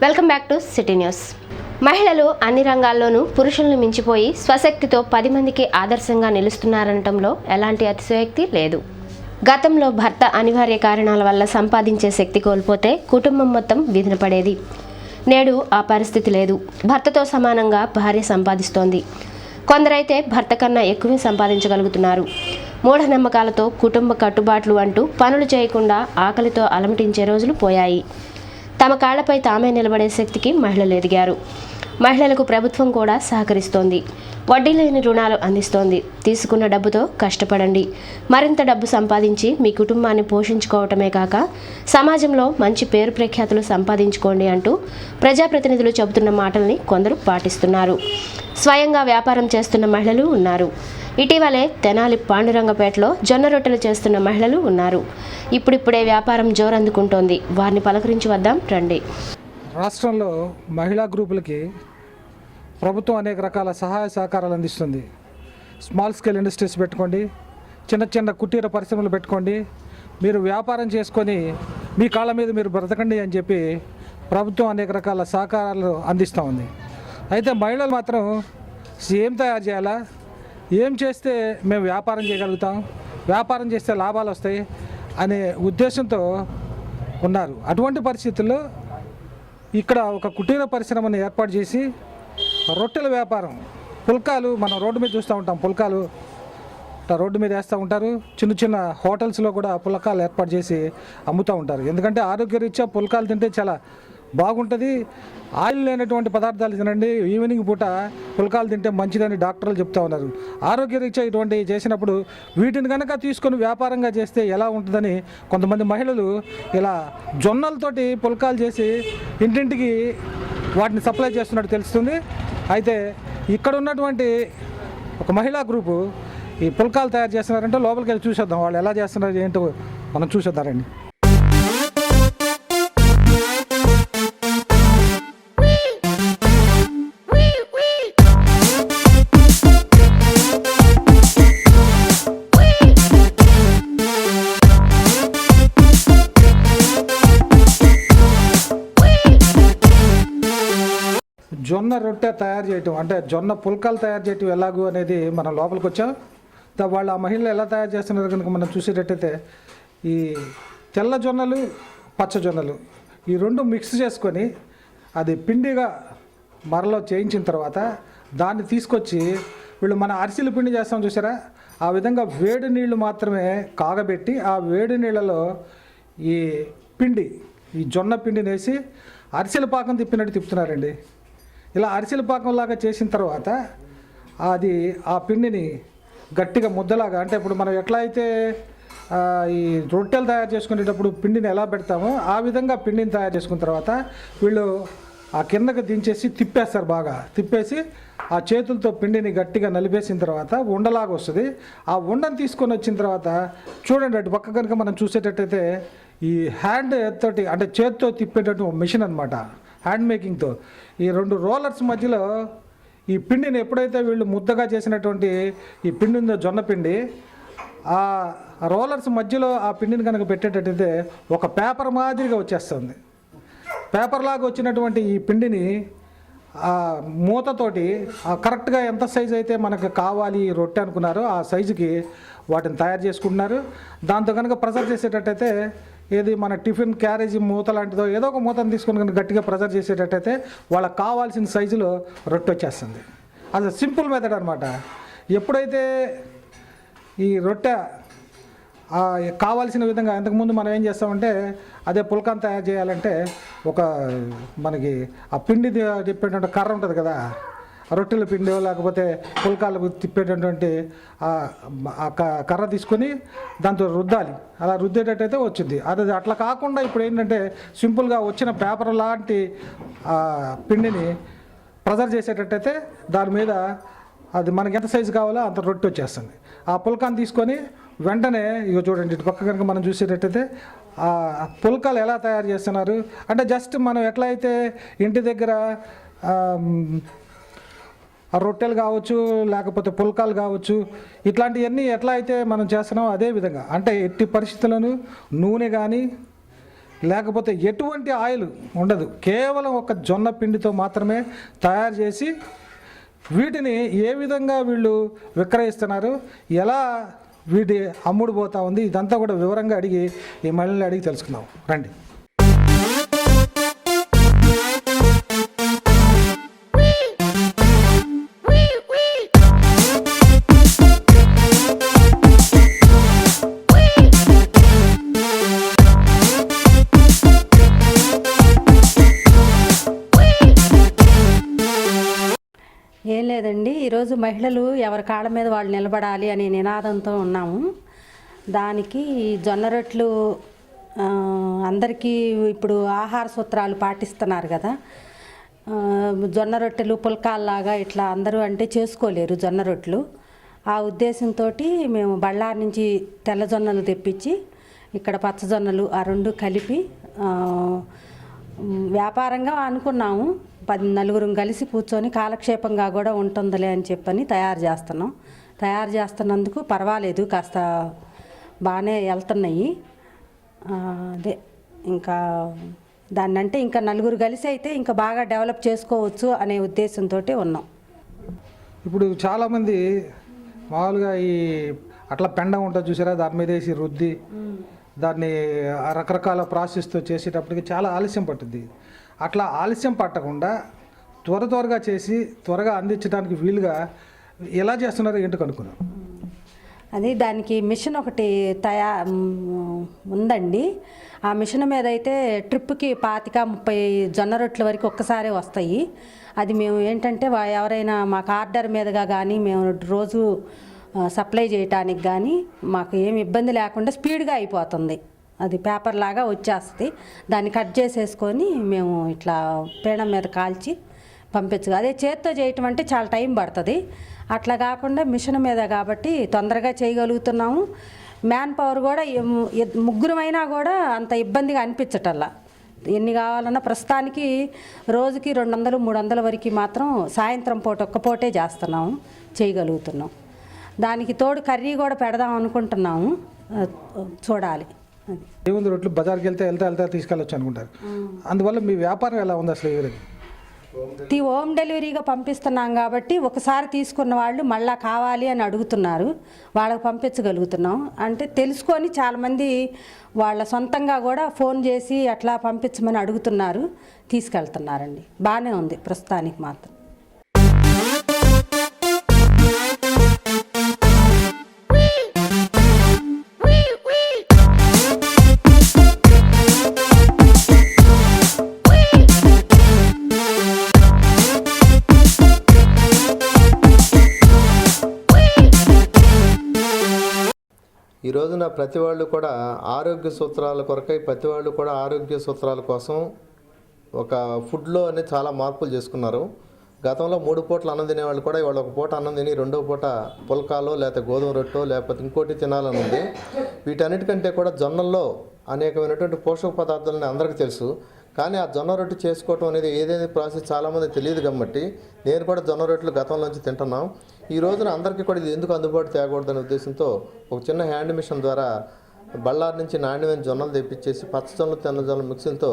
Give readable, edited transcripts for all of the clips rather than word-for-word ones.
Welcome back to city news. మహిళలు అన్ని రంగాల్లోనూ పురుషులను మించిపోయి స్వశక్తితో 10 మందికి ఆదర్శంగా నిలుస్తున్నారనటంలో ఎలాంటి అతిశయోక్తి లేదు. గతంలో భర్త అనివార్య కారణాల వల్ల సంపాదించే శక్తి కోల్పోతే కుటుంబం మొత్తం వీధిన పడేది. నేడు ఆ పరిస్థితి లేదు. భర్తతో సమానంగా భార్య సంపాదిస్తోంది. కొందరైతే భర్త కన్నా ఎక్కువే సంపాదించగలుగుతున్నారు. మూఢనమ్మకాలతో కుటుంబ కట్టుబాట్లు అంటూ పనులు చేయకుండా ఆకలితో అలమటించే రోజులు పోయాయి. తమ కాళ్లపై తామే నిలబడే శక్తికి మహిళలు ఎదిగారు. మహిళలకు ప్రభుత్వం కూడా సహకరిస్తోంది. వడ్డీ లేని రుణాలు అందిస్తోంది. తీసుకున్న డబ్బుతో కష్టపడండి, మరింత డబ్బు సంపాదించి మీ కుటుంబాన్ని పోషించుకోవటమే కాక సమాజంలో మంచి పేరు ప్రఖ్యాతులు సంపాదించుకోండి అంటూ ప్రజాప్రతినిధులు చెబుతున్న మాటల్ని కొందరు పాటిస్తున్నారు. స్వయంగా వ్యాపారం చేస్తున్న మహిళలు ఉన్నారు. ఇటీవలే తెనాలి పాండురంగపేటలో జొన్న రొట్టెలు చేస్తున్న మహిళలు ఉన్నారు. ఇప్పుడిప్పుడే వ్యాపారం జోరందుకుంటోంది. వారిని పలకరించి వద్దాం రండి. రాష్ట్రంలో మహిళా గ్రూపులకి ప్రభుత్వం అనేక రకాల సహాయ సహకారాలు అందిస్తుంది. స్మాల్ స్కేల్ ఇండస్ట్రీస్ పెట్టుకోండి, చిన్న చిన్న కుటీర పరిశ్రమలు పెట్టుకోండి, మీరు వ్యాపారం చేసుకొని మీ కాళ్ళ మీద మీరు బ్రతకండి అని చెప్పి ప్రభుత్వం అనేక రకాల సహకారాలు అందిస్తూ ఉంది. అయితే మహిళలు మాత్రం ఏం తయారు చేయాలా, ఏం చేస్తే మేము వ్యాపారం చేయగలుగుతాం, వ్యాపారం చేస్తే లాభాలు వస్తాయి అనే ఉద్దేశంతో ఉన్నారు. అటువంటి పరిస్థితుల్లో ఇక్కడ ఒక కుటీర పరిశ్రమను ఏర్పాటు చేసి రొట్టెల వ్యాపారం, పుల్కాలు మనం రోడ్డు మీద చూస్తూ ఉంటాం. పుల్కాలు రోడ్డు మీద వేస్తూ ఉంటారు. చిన్న చిన్న హోటల్స్లో కూడా పుల్కాలు ఏర్పాటు చేసి అమ్ముతూ ఉంటారు. ఎందుకంటే ఆరోగ్యరీత్యా పుల్కాలు తింటే చాలా బాగుంటుంది. ఆయిల్ లేనటువంటి పదార్థాలు తినండి, ఈవినింగ్ పూట పుల్కాలు తింటే మంచిదని డాక్టర్లు చెప్తూ ఉన్నారు. ఆరోగ్యరీత్యా ఇటువంటి చేసినప్పుడు వీటిని కనుక తీసుకొని వ్యాపారంగా చేస్తే ఎలా ఉంటుందని కొంతమంది మహిళలు ఇలా జొన్నలతోటి పుల్కాలు చేసి ఇంటింటికి వాటిని సప్లై చేస్తున్నట్టు తెలుస్తుంది. అయితే ఇక్కడ ఉన్నటువంటి ఒక మహిళా గ్రూపు ఈ పుల్కాలు తయారు చేస్తున్నారంటే లోపలికి వెళ్ళి చూసేద్దాం, వాళ్ళు ఎలా చేస్తున్నారు ఏంటో మనం చూసేద్దారండి. జొన్న రొట్టె తయారు చేయటం అంటే జొన్న పుల్కాలు తయారు చేయటం ఎలాగూ అనేది మనం లోపలికి వచ్చాం. వాళ్ళు ఆ మహిళలు ఎలా తయారు చేస్తున్నారు కనుక మనం చూసేటట్టయితే ఈ తెల్ల జొన్నలు పచ్చ జొన్నలు ఈ రెండు మిక్స్ చేసుకొని అది పిండిగా మరలో చేయించిన తర్వాత దాన్ని తీసుకొచ్చి వీళ్ళు మన అరిసెల పిండి చేస్తాం చూసారా, ఆ విధంగా వేడి నీళ్లు మాత్రమే కాగబెట్టి ఆ వేడి నీళ్ళలో ఈ పిండి ఈ జొన్న పిండిని వేసి అరిసెల పాకం తిప్పినట్టు తిప్పుతున్నారండి. ఇలా అరిసెల పాకంలాగా చేసిన తర్వాత అది ఆ పిండిని గట్టిగా ముద్దలాగా, అంటే ఇప్పుడు మనం ఎట్లా అయితే ఈ రొట్టెలు తయారు చేసుకునేటప్పుడు పిండిని ఎలా పెడతామో ఆ విధంగా పిండిని తయారు చేసుకున్న తర్వాత వీళ్ళు ఆ కిందకి దించేసి తిప్పేస్తారు. బాగా తిప్పేసి ఆ చేతులతో పిండిని గట్టిగా నలిపేసిన తర్వాత ఉండలాగా వస్తుంది. ఆ ఉండని తీసుకొని వచ్చిన తర్వాత చూడండి, అటు పక్క కనుక మనం చూసేటట్టయితే ఈ హ్యాండ్ తోటి అంటే చేతితో తిప్పేటట్టు మిషన్ అనమాట, హ్యాండ్ మేకింగ్తో ఈ రెండు రోలర్స్ మధ్యలో ఈ పిండిని ఎప్పుడైతే వీళ్ళు ముద్దగా చేసినటువంటి ఈ పిండి ఉందో జొన్న పిండి, ఆ రోలర్స్ మధ్యలో ఆ పిండిని కనుక పెట్టేటట్టయితే ఒక పేపర్ మాదిరిగా వచ్చేస్తుంది. పేపర్ లాగా వచ్చినటువంటి ఈ పిండిని ఆ మూతతోటి కరెక్ట్గా ఎంత సైజు అయితే మనకు కావాలి రొట్టె అనుకున్నారో ఆ సైజుకి వాటిని తయారు చేసుకుంటున్నారు. దాంతో కనుక ప్రెజర్ చేసేటట్టయితే ఏది మన టిఫిన్ క్యారేజీ మూత లాంటిదో ఏదో ఒక మూతను తీసుకొని కనుక గట్టిగా ప్రెజర్ చేసేటట్టయితే వాళ్ళకి కావాల్సిన సైజులో రొట్టె వచ్చేస్తుంది. అది సింపుల్ మెథడ్ అనమాట. ఎప్పుడైతే ఈ రొట్టె కావాల్సిన విధంగా ఇంతకుముందు మనం ఏం చేస్తామంటే అదే పుల్కాన్ తయారు చేయాలంటే ఒక మనకి ఆ పిండి తిప్పేటువంటి కర్ర ఉంటుంది కదా, రొట్టెల పిండి లేకపోతే పుల్కాలు తిప్పేటటువంటి ఆ కర్ర తీసుకొని దాంతో రుద్దాలి. అలా రుద్దేటట్టయితే వచ్చింది. అది అట్లా కాకుండా ఇప్పుడు ఏంటంటే సింపుల్గా వచ్చిన పేపర్ లాంటి పిండిని ప్రెజర్ చేసేటట్టయితే దాని మీద అది మనకి ఎంత సైజు కావాలో అంత రొట్టె వచ్చేస్తుంది. ఆ పుల్కాన్ని తీసుకొని వెంటనే ఇక చూడండి, ఇటు పక్క కనుక మనం చూసేటట్టయితే ఆ పుల్కాలు ఎలా తయారు చేస్తున్నారు అంటే జస్ట్ మనం ఎట్లా అయితే ఇంటి దగ్గర రొట్టెలు కావచ్చు లేకపోతే పుల్కాలు కావచ్చు ఇట్లాంటివన్నీ ఎట్లా అయితే మనం చేస్తున్నామో అదే విధంగా, అంటే ఎట్టి పరిస్థితులను నూనె కానీ లేకపోతే ఎటువంటి ఆయిల్ ఉండదు. కేవలం ఒక జొన్న పిండితో మాత్రమే తయారు చేసి వీటిని ఏ విధంగా వీళ్ళు విక్రయిస్తున్నారు, ఎలా వీటి అమ్ముడు పోతా ఉంది, ఇదంతా కూడా వివరంగా అడిగి ఈ మహిళల్ని అడిగి తెలుసుకుందాం రండి. ఏం లేదండి, ఈరోజు మహిళలు ఎవరి కాళ్ళ మీద వాళ్ళు నిలబడాలి అనే నినాదంతో ఉన్నాము. దానికి జొన్న రొట్టెలు అందరికీ ఇప్పుడు ఆహార సూత్రాలు పాటిస్తున్నారు కదా. జొన్న రొట్టెలు పుల్కాల్లాగా ఇట్లా అందరూ అంటే చేసుకోలేరు జొన్న రొట్టెలు. ఆ ఉద్దేశంతో మేము బళ్ళారి నుంచి తెల్ల జొన్నలు తెప్పించి ఇక్కడ పచ్చజొన్నలు ఆ రెండు కలిపి వ్యాపారంగా అనుకున్నాము. 14 కలిసి కూర్చొని కాలక్షేపంగా కూడా ఉంటుందిలే అని చెప్పని తయారు చేస్తున్నందుకు పర్వాలేదు, కాస్త బాగానే వెళ్తున్నాయి. అదే ఇంకా దాన్నంటే ఇంకా 4 కలిసి అయితే ఇంకా బాగా డెవలప్ చేసుకోవచ్చు అనే ఉద్దేశంతో ఉన్నాం. ఇప్పుడు చాలామంది మామూలుగా ఈ అట్లా పెండ ఉంటుంది చూసారా, దాని మీద వేసి రుద్ది దాన్ని రకరకాల ప్రాసెస్తో చేసేటప్పటికి చాలా ఆలస్యం పట్టుద్ది. అట్లా ఆలస్యం పట్టకుండా త్వరగా చేసి త్వరగా అందించడానికి వీలుగా ఎలా చేస్తున్నారో ఏంటో కనుక్కున్నాం. అది దానికి మిషన్ ఒకటి ఉందండి. ఆ మిషన్ మీద అయితే ట్రిప్కి 25-30 జొన్న రొట్టెల వరకు ఒక్కసారే వస్తాయి. అది మేము ఏంటంటే ఎవరైనా మాకు ఆర్డర్ మీదుగా కానీ మేము రోజు సప్లై చేయటానికి కానీ మాకు ఏమి ఇబ్బంది లేకుండా స్పీడ్గా అయిపోతుంది. అది పేపర్ లాగా వచ్చేస్తుంది. దాన్ని కట్ చేసేసుకొని మేము ఇట్లా పేడం మీద కాల్చి పంపించగా, అదే చేత్తో చేయటం అంటే చాలా టైం పడుతుంది. అట్లా కాకుండా మిషన్ మీద కాబట్టి తొందరగా చేయగలుగుతున్నాము. మ్యాన్ పవర్ కూడా 3 అయినా కూడా అంత ఇబ్బందిగా అనిపించటల్లా. ఎన్ని కావాలన్నా ప్రస్తుతానికి రోజుకి 200-300 వరకు మాత్రం సాయంత్రం పూట ఒక్క పూటే చేయగలుగుతున్నాం. దానికి తోడు కర్రీ కూడా పెడదాం అనుకుంటున్నాము, చూడాలి. ఏముంది, రొట్టెలు బజార్కి వెళ్తే తీసుకెళ్ళొచ్చు అనుకుంటారు. అందువల్ల మీ వ్యాపారం ఎలా ఉంది అసలు? హోమ్ డెలివరీగా పంపిస్తున్నాం కాబట్టి ఒకసారి తీసుకున్న వాళ్ళు మళ్ళీ కావాలి అని అడుగుతున్నారు. వాళ్ళకి పంపించగలుగుతున్నాం. అంటే తెలుసుకొని చాలామంది వాళ్ళ సొంతంగా కూడా ఫోన్ చేసి అట్లా పంపించమని అడుగుతున్నారు, తీసుకెళ్తున్నారండి. బాగానే ఉంది ప్రస్తుతానికి మాత్రం. ఈ రోజున ప్రతి వాళ్ళు కూడా ఆరోగ్య సూత్రాల కొరకై ప్రతి వాళ్ళు కూడా ఆరోగ్య సూత్రాల కోసం ఒక ఫుడ్లో అనేది చాలా మార్పులు చేసుకున్నారు. గతంలో 3 పూటలు అన్నం తినేవాళ్ళు కూడా ఇవాళ 1 పూట అన్నం తిని 2వ పూట పుల్కాలో లేకపోతే గోధుమ రొట్టె లేకపోతే ఇంకోటి తినాలని ఉంది. వీటన్నిటికంటే కూడా జొన్నల్లో అనేకమైనటువంటి పోషక పదార్థాలని అందరికీ తెలుసు. కానీ ఆ జొన్న రొట్టె చేసుకోవటం అనేది ఏదైనా ప్రాసెస్ చాలామంది తెలియదు కాబట్టి నేను కూడా జొన్న రొట్టెలు గతంలోంచి తింటున్నాం. ఈ రోజున అందరికీ కూడా ఇది ఎందుకు అందుబాటు తేకూడదనే ఉద్దేశంతో ఒక చిన్న హ్యాండ్ మిషన్ ద్వారా బళ్ళారి నుంచి నాణ్యమైన జొన్నలు తెప్పించేసి పచ్చజొన్నలు తెల్ల జొన్నల మిక్సింగ్తో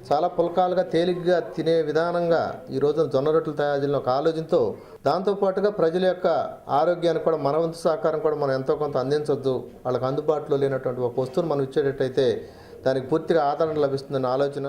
చాలా పుల్కాలుగా తేలిగ్గా తినే విధానంగా ఈ రోజున జొన్న రొట్టెలు తయారు చేయాలని ఒక ఆలోచనతో, దాంతోపాటుగా ప్రజల యొక్క ఆరోగ్యానికి కూడా మన వంతు సహకారం కూడా మనం ఎంతో కొంత అందించవచ్చు. వాళ్ళకి అందుబాటులో లేనటువంటి ఒక వస్తువును మనం ఇచ్చేటట్టయితే దానికి పూర్తిగా ఆదరణ లభిస్తుందన్న ఆలోచన.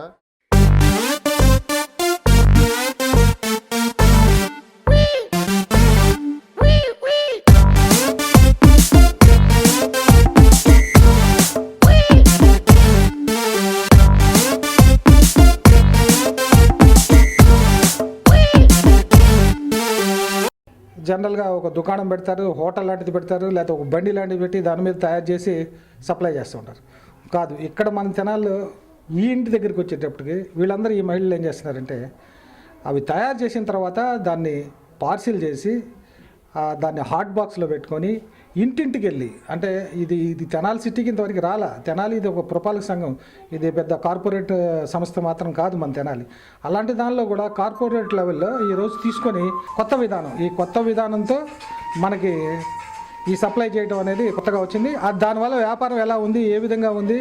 జనరల్గా ఒక దుకాణం పెడతారు, హోటల్ లాంటిది పెడతారు, లేకపోతే ఒక బండి లాంటిది పెట్టి దాని మీద తయారు చేసి సప్లై చేస్తూ ఉంటారు. కాదు, ఇక్కడ మన తెనాల్లో ఈ ఇంటి దగ్గరికి వచ్చేటప్పటికి వీళ్ళందరూ ఈ మహిళలు ఏం చేస్తున్నారంటే అవి తయారు చేసిన తర్వాత దాన్ని పార్సిల్ చేసి దాన్ని హాట్ బాక్స్లో పెట్టుకొని ఇంటింటికి వెళ్ళి, అంటే ఇది తెనాలి సిటీకి ఇంతవరకు రాలా. తెనాలి ఇది ఒక పురపాలక సంఘం, ఇది పెద్ద కార్పొరేట్ సంస్థ మాత్రం కాదు మన తెనాలి. అలాంటి దానిలో కూడా కార్పొరేట్ లెవెల్లో ఈరోజు తీసుకొని ఈ కొత్త విధానంతో మనకి ఈ సప్లై చేయడం అనేది కొత్తగా వచ్చింది. దానివల్ల వ్యాపారం ఎలా ఉంది, ఏ విధంగా ఉంది,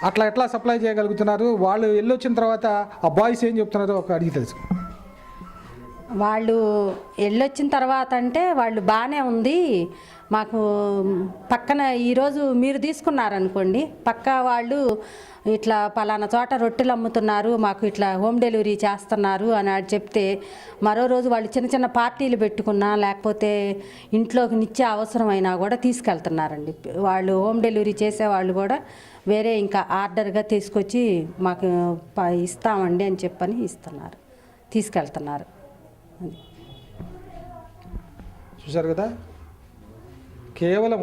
అట్లా ఎట్లా సప్లై చేయగలుగుతున్నారు? వాళ్ళు వెళ్ళొచ్చిన తర్వాత ఆ బాయ్స్ ఏం చెప్తున్నారో ఒక అడిగి తెలుసు. వాళ్ళు వెళ్ళొచ్చిన తర్వాత అంటే వాళ్ళు బాగానే ఉంది, మాకు పక్కన ఈరోజు మీరు తీసుకున్నారనుకోండి, పక్క వాళ్ళు ఇట్లా పలానా చోట రొట్టెలు అమ్ముతున్నారు, మాకు ఇట్లా హోమ్ డెలివరీ చేస్తున్నారు అని చెప్తే, మరో రోజు వాళ్ళు చిన్న చిన్న పార్టీలు పెట్టుకున్నా లేకపోతే ఇంట్లోకి నిత్య అవసరమైనా కూడా తీసుకెళ్తున్నారండి. వాళ్ళు హోమ్ డెలివరీ చేసేవాళ్ళు కూడా వేరే ఇంకా ఆర్డర్గా తీసుకొచ్చి మాకు ఇస్తామండి అని చెప్పని ఇస్తున్నారు, తీసుకెళ్తున్నారు. చూశారు కదా, కేవలం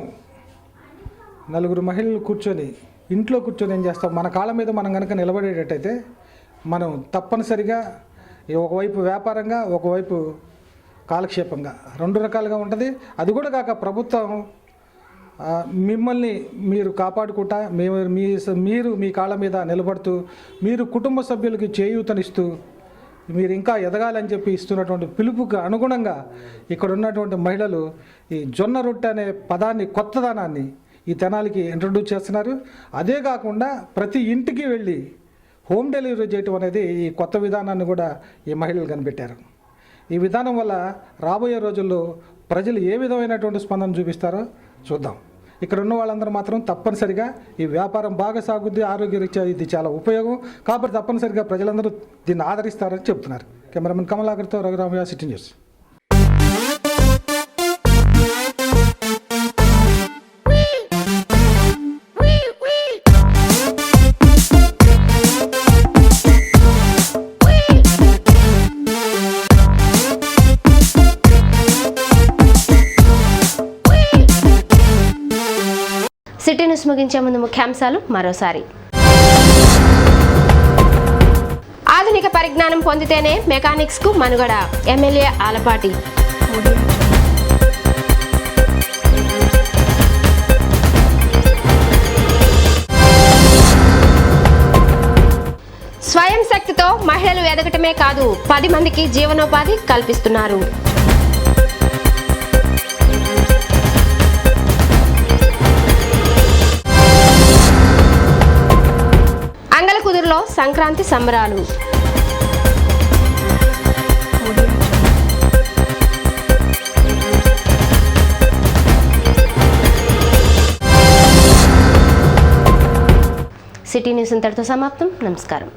నలుగురు మహిళలు కూర్చొని ఇంట్లో కూర్చొని ఏం చేస్తాం, మన కాళ్ళ మీద మనం కనుక నిలబడేటట్టయితే మనం తప్పనిసరిగా ఒకవైపు వ్యాపారంగా ఒకవైపు కాలక్షేపంగా రెండు రకాలుగా ఉంటుంది. అది కూడా కాక ప్రభుత్వం మిమ్మల్ని మీరు కాపాడుకుంటా మీరు మీ కాళ్ళ మీద నిలబడుతూ మీరు కుటుంబ సభ్యులకి చేయూతనిస్తూ మీరు ఇంకా ఎదగాలని చెప్పి ఇస్తున్నటువంటి పిలుపుకు అనుగుణంగా ఇక్కడ ఉన్నటువంటి మహిళలు ఈ జొన్న రొట్టె అనే పదాన్ని, కొత్తదనాన్ని ఈ తెనాలికి ఇంట్రడ్యూస్ చేస్తున్నారు. అదే కాకుండా ప్రతి ఇంటికి వెళ్ళి హోమ్ డెలివరీ చేయటం అనేది ఈ కొత్త విధానాన్ని కూడా ఈ మహిళలు కనిపెట్టారు. ఈ విధానం వల్ల రాబోయే రోజుల్లో ప్రజలు ఏ విధమైనటువంటి స్పందన చూపిస్తారో చూద్దాం. ఇక్కడ ఉన్న వాళ్ళందరూ మాత్రం తప్పనిసరిగా ఈ వ్యాపారం బాగా సాగుద్ది, ఆరోగ్యరీత్యా ఇది చాలా ఉపయోగం కాబట్టి తప్పనిసరిగా ప్రజలందరూ దీన్ని ఆదరిస్తారని చెప్తున్నారు. కెమెరామెన్ కమలాకర్తో Raghuramayya, city news. City news ముగించే ముందు ముఖ్యాంశాలు మరోసారి. ఆధునిక పరిజ్ఞానం పొందితేనే మెకానిక్స్కు మనుగడ, ఎమ్మెల్యే ఆలపాటి. స్వయం శక్తితో మహిళలు ఎదగటమే కాదు 10 మందికి జీవనోపాధి కల్పిస్తున్నారు. అంగలకుదురులో సంక్రాంతి సంబరాలు. సిటీ న్యూస్ ఇంతటితో సమాప్తం. నమస్కారం.